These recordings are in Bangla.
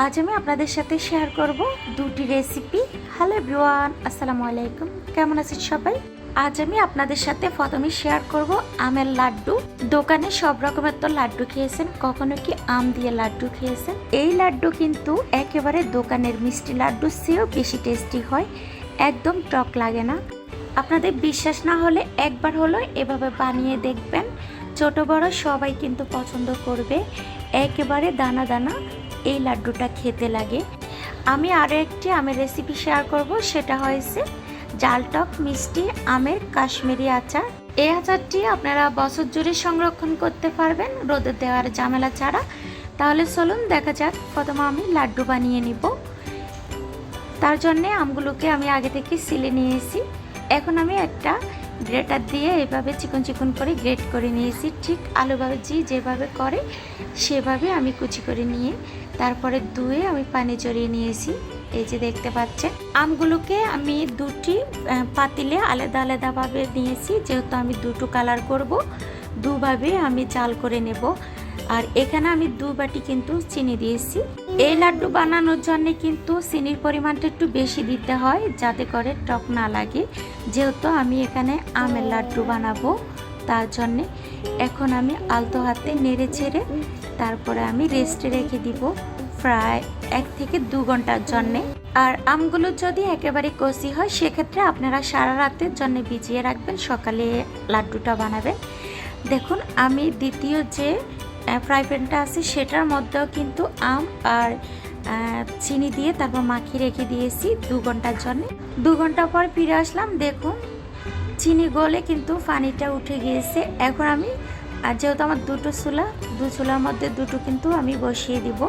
আজ আমি আপনাদের সাথে শেয়ার করব দুটি রেসিপি। হ্যালো এভরিওয়ান, আসসালামু আলাইকুম। কেমন আছেন সবাই? আজ আমি আপনাদের সাথে প্রথমে শেয়ার করব আমের লাড্ডু। দোকানে সব রকমের তো লাড্ডু খেয়েছেন, কখনো কি আম দিয়ে লাড্ডু খেয়েছেন? এই লাড্ডু কিন্তু একেবারে দোকানের মিষ্টি লাড্ডু চেয়েও বেশি টেস্টি হয়, একদম টক লাগে না। আপনাদের বিশ্বাস না হলে একবার হলো এভাবে বানিয়ে দেখবেন, ছোট বড় সবাই কিন্তু পছন্দ করবে। একেবারে দানা দানা এই লাড্ডুটা খেতে লাগে। আমি আরও একটি আমের রেসিপি শেয়ার করব, সেটা হয়েছে জাল টক মিষ্টি আমের কাশ্মীরি আচার। এই আচারটি আপনারা বছর জুড়ে সংরক্ষণ করতে পারবেন রোদে দেওয়ার ঝামেলা ছাড়া। তাহলে চলুন দেখা যাক। প্রথমে আমি লাড্ডু বানিয়ে নিব। তার জন্যে আমগুলোকে আমি আগে থেকে সিলে নিয়েছি। এখন আমি একটা গ্রেটার দিয়ে এভাবে চিকন চিকন করে গ্রেট করে নিয়েছি। ঠিক আলু ভাজি যেভাবে করে সেভাবে আমি কুচি করে নিয়ে তারপরে ধুয়ে আমি পানি জড়িয়ে নিয়েছি। এই যে দেখতে পাচ্ছেন, আমগুলোকে আমি দুটি পাতিলে আলাদা আলাদাভাবে নিয়েছি, যেহেতু আমি দুটো কালার করব। দুভাবে আমি জাল করে নেব। আর এখানে আমি 2 বাটি কিন্তু চিনি দিয়েছি। এই লাড্ডু বানানোর জন্য কিন্তু চিনির পরিমাণটা একটু বেশি দিতে হয়, যাতে করে টক না লাগে, যেহেতু আমি এখানে আমের লাড্ডু বানাবো। তার জন্যে এখন আমি আলতো হাতে নেড়ে ছেড়ে তারপরে আমি রেস্টে রেখে দিব প্রায় 1 থেকে 2 ঘন্টার জন্যে। আর আমগুলো যদি একেবারে কষি হয় সেক্ষেত্রে আপনারা সারা রাতের জন্য ভিজিয়ে রাখবেন, সকালে লাড্ডুটা বানাবেন। দেখুন, আমি দ্বিতীয় যে ফ্রাই প্যানটা আছে সেটার মধ্যেও কিন্তু আম আর চিনি দিয়ে তারপর মাখিয়ে রেখে দিয়েছি 2 ঘন্টার জন্য। 2 ঘন্টা পর ফিরে আসলাম। দেখুন, চিনি গলে কিন্তু পানিটা উঠে গিয়েছে। এখন আমি যেহেতু আমার দু চুলার মধ্যে দুটো কিন্তু আমি বসিয়ে দিব।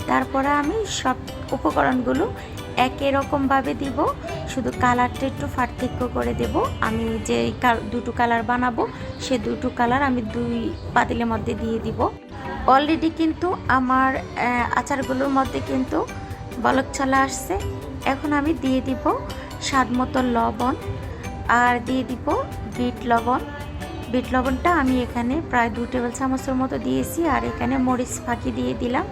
তারপরে আমি সব উপকরণগুলো একই রকমভাবে দিব, শুধু কালারটা একটু পার্থক্য করে দেব। আমি যে দুটো কালার বানাবো সে দুটো কালার আমি 2 পাতিলের মধ্যে দিয়ে দিব। অলরেডি কিন্তু আমার আচারগুলোর মধ্যে কিন্তু বলক চলে আসছে। এখন আমি দিয়ে দিব স্বাদ মতো লবণ আর দিয়ে দিব বিট লবণ। বিট লবণটা আমি এখানে প্রায় 2 টেবিল চামচের মতো দিয়েছি। আর এখানে মরিচ ফাঁকি দিয়ে দিলাম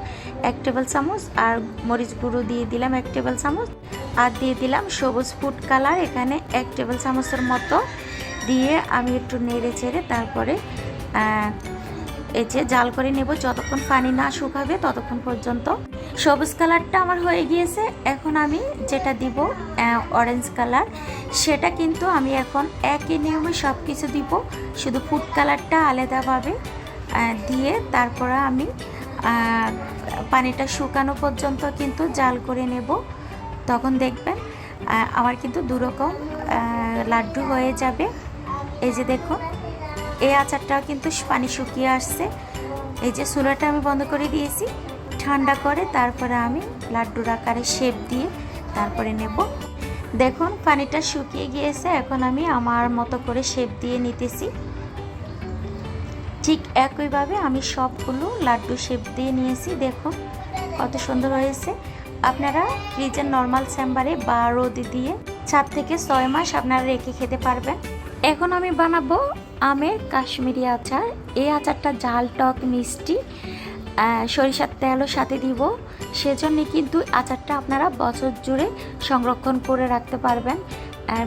1 টেবিল চামচ, আর মরিচ গুঁড়ো দিয়ে দিলাম 1 টেবিল চামচ, আর দিয়ে দিলাম সবুজ ফুড কালার এখানে 1 টেবিল চামচের মতো দিয়ে আমি একটু নেড়ে চেড়ে তারপরে এই যে জাল করে নেব যতক্ষণ পানি না শুকাবে ততক্ষণ পর্যন্ত। সবুজ কালারটা আমার হয়ে গিয়েছে। এখন আমি যেটা দিব অরেঞ্জ কালার, সেটা কিন্তু আমি এখন একই নিয়মে সব কিছু দিব, শুধু ফুড কালারটা আলাদাভাবে দিয়ে তারপরে আমি পানিটা শুকানো পর্যন্ত কিন্তু জাল করে নেব। তখন দেখবেন আমার কিন্তু 2 রকম লাড্ডু হয়ে যাবে। এই যে দেখুন, এই আচারটা কিন্তু পানি শুকিয়ে আসছে। এই যে চুলাটা আমি বন্ধ করে দিয়েছি, ঠান্ডা করে তারপরে আমি লাড্ডুর আকারে শেপ দিয়ে তারপরে নেব। দেখুন, পানিটা শুকিয়ে গিয়েছে। এখন আমি আমার মতো করে শেপ দিয়ে নিতেছি। ঠিক একইভাবে আমি সবগুলো লাড্ডু শেপ দিয়ে নিয়েছি। দেখুন কত সুন্দর হয়েছে। আপনারা ফ্রিজের নর্মাল চেম্বারে বা রোদে দিয়ে 4 থেকে 6 মাস আপনারা রেখে খেতে পারবেন। এখন আমি বানাবো আমের কাশ্মীরি আচার। এই আচারটা জাল টক মিষ্টি, সরিষার তেলও সাথে দিব। সেজন্য কিন্তু আচারটা আপনারা বছর জুড়ে সংরক্ষণ করে রাখতে পারবেন,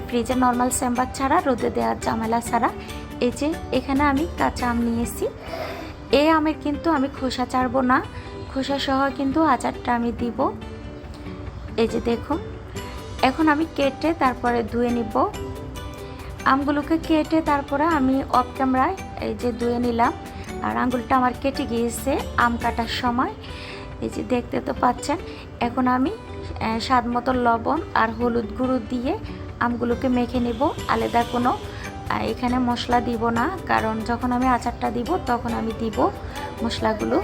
ফ্রিজের নর্মাল চেম্বার ছাড়া, রোদে দেওয়ার ঝামেলা ছাড়া। এই যে এখানে আমি কাঁচা আম নিয়েছি। এই আমের কিন্তু আমি খোসা ছাড়বো না, খোসা সহ কিন্তু আচারটা আমি দিব। এই যে দেখুন, এখন আমি কেটে তারপরে ধুয়ে নিব। আমগুলোকে কেটে তারপরে আমি অফ ক্যামেরায় এই যে ধুয়ে নিলাম। আর আঙুলটা আমার কেটে গিয়েছে আম কাটার সময়। এই যে দেখতে তো পাচ্ছেন। এখন আমি স্বাদ মতো লবণ আর হলুদ গুঁড়ো দিয়ে আমগুলোকে মেখে নেব। আলাদা কোনো এখানে মশলা দিব না, কারণ যখন আমি আচারটা দিব তখন আমি দিব মশলাগুলো।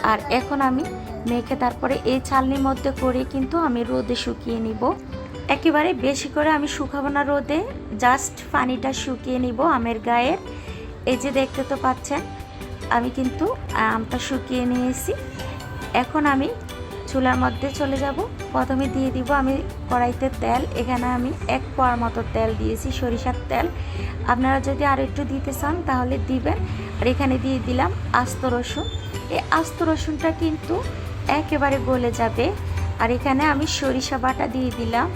আর এখন আমি মেখে তারপরে এই চালনির মধ্যে করে কিন্তু আমি রোদে শুকিয়ে নিব। একেবারে বেশি করে আমি শুকাবো না রোদে, জাস্ট পানিটা শুকিয়ে নিব আমের গায়ের। এই যে দেখতে তো পাচ্ছেন আমি কিন্তু আমটা শুকিয়ে নিয়েছি। এখন আমি চুলার মধ্যে চলে যাব। প্রথমে দিয়ে দিব আমি কড়াইতে তেল। এখানে আমি 1 পোয়ার মতো তেল দিয়েছি, সরিষার তেল। আপনারা যদি আর একটু দিতে চান তাহলে দিবেন। আর এখানে দিয়ে দিলাম আস্ত রসুন। এই আস্ত রসুনটা কিন্তু একেবারে গলে যাবে। আর এখানে আমি সরিষা বাটা দিয়ে দিলাম।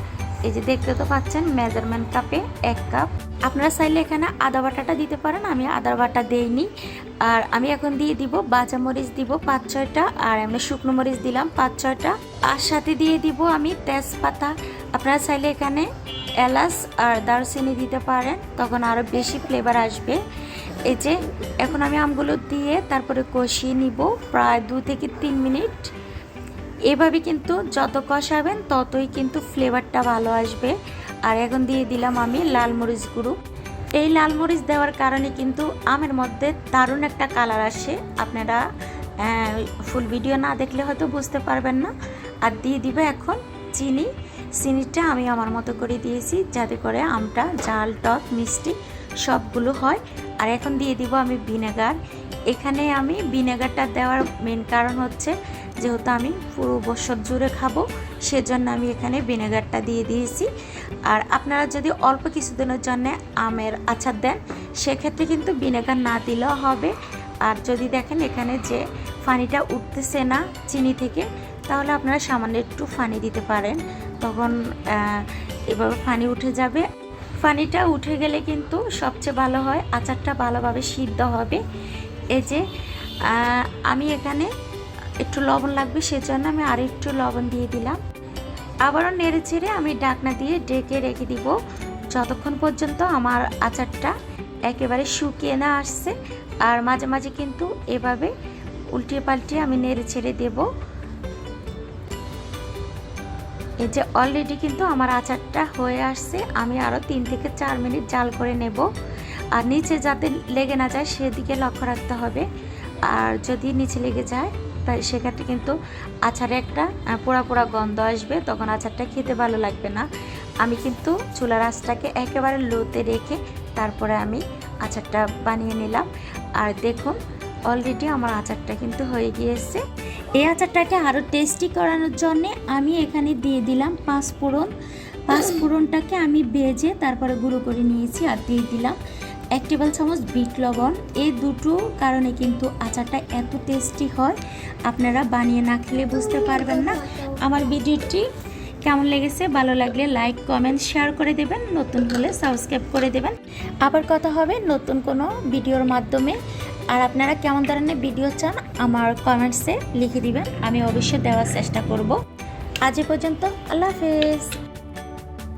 এই যে দেখতে তো পাচ্ছেন মেজারমেন্ট কাপে 1 কাপ। আপনারা চাইলে এখানে আদা বাটাটা দিতে পারেন, আমি আদা বাটা দেইনি। আর আমি এখন দিয়ে দিব বাজা মরিচ দিব 5-6টা, আর এমনি শুকনো মরিচ দিলাম 5-6টা। আর সাথে দিয়ে দিব আমি তেজপাতা। আপনারা চাইলে এখানে এলাচ আর দারচিনি দিতে পারেন, তখন আরও বেশি ফ্লেভার আসবে। এই যে এখন আমি আমগুলো দিয়ে তারপরে কষিয়ে নিব প্রায় 2 থেকে 3 মিনিট। এভাবে কিন্তু যত কষাবেন ততই কিন্তু ফ্লেভারটা ভালো আসবে। আর এখন দিয়ে দিলাম আমি লাল মরিচ গুঁড়ো। এই লাল মরিচ দেওয়ার কারণে কিন্তু আমের মধ্যে দারুণ একটা কালার আসে। আপনারা ফুল ভিডিও না দেখলে হয়তো বুঝতে পারবেন না। আর দিয়ে দিবে এখন চিনিটা আমি আমার মতো করে দিয়েছি, যাতে করে আমটা ঝাল টক মিষ্টি সবগুলো হয়। আর এখন দিয়ে দিব আমি ভিনেগার। এখানে আমি ভিনেগারটা দেওয়ার মেন কারণ হচ্ছে যেহেতু আমি পুরো বছর জুড়ে খাবো, সেজন্য আমি এখানে ভিনেগারটা দিয়ে দিয়েছি। আর আপনারা যদি অল্প কিছুদিনের জন্য আমের আচার দেন, সেক্ষেত্রে কিন্তু ভিনেগার না দিলেও হবে। আর যদি দেখেন এখানে যে পানিটা উঠতেছে না চিনি থেকে, তাহলে আপনারা সামান্য একটু পানি দিতে পারেন, তখন এভাবে পানি উঠে যাবে। পানিটা উঠে গেলে কিন্তু সবচেয়ে ভালো হয়, আচারটা ভালোভাবে সিদ্ধ হবে। এই যে আমি এখানে একটু লবণ লাগবে, সেজন্য আমি আর একটু লবণ দিয়ে দিলাম। আবারও নেড়ে চেড়ে আমি ঢাকনা দিয়ে ঢেকে রেখে দিব যতক্ষণ পর্যন্ত আমার আচারটা একেবারে শুকিয়ে না আসছে। আর মাঝে মাঝে কিন্তু এভাবে উল্টিয়ে পাল্টিয়ে আমি নেড়ে ছেড়ে দেব। এই যে অলরেডি কিন্তু আমার আচারটা হয়ে আসছে। আমি আরও 3 থেকে 4 মিনিট জাল করে নেব। আর নিচে যাতে লেগে না যায় সেদিকে লক্ষ্য রাখতে হবে। আর যদি নিচে লেগে যায় তাই সেক্ষেত্রে কিন্তু আচারে একটা পোড়া পোড়া গন্ধ আসবে, তখন আচারটা খেতে ভালো লাগবে না। আমি কিন্তু চুলার আঁচটাকে একেবারে লোতে রেখে তারপরে আমি আচারটা বানিয়ে নিলাম। আর দেখুন অলরেডি আমার আচারটা কিন্তু হয়ে গিয়েছে। এই আচারটাকে আরও টেস্টি করানোর জন্যে আমি এখানে দিয়ে দিলাম 5 ফোড়ন। 5 ফোড়নটাকে আমি ভেজে তারপরে গুঁড়ো করে নিয়েছি। আর দিয়ে দিলাম 1 টেবিল চামচ বিট লবণ। এই দুটো কারণে কিন্তু আচারটা এত টেস্টি হয়, আপনারা বানিয়ে না খেলে বুঝতে পারবেন না। আমার ভিডিওটি কেমন লেগেছে, ভালো লাগলে লাইক কমেন্ট শেয়ার করে দেবেন, নতুন হলে সাবস্ক্রাইব করে দেবেন। আবার কথা হবে নতুন কোনো ভিডিওর মাধ্যমে। আর আপনারা কেমন ধরনের ভিডিও চান আমার কমেন্টসে লিখে দিবেন, আমি অবশ্যই দেওয়ার চেষ্টা করব। আজ এ পর্যন্ত, আল্লাহ হাফেজ।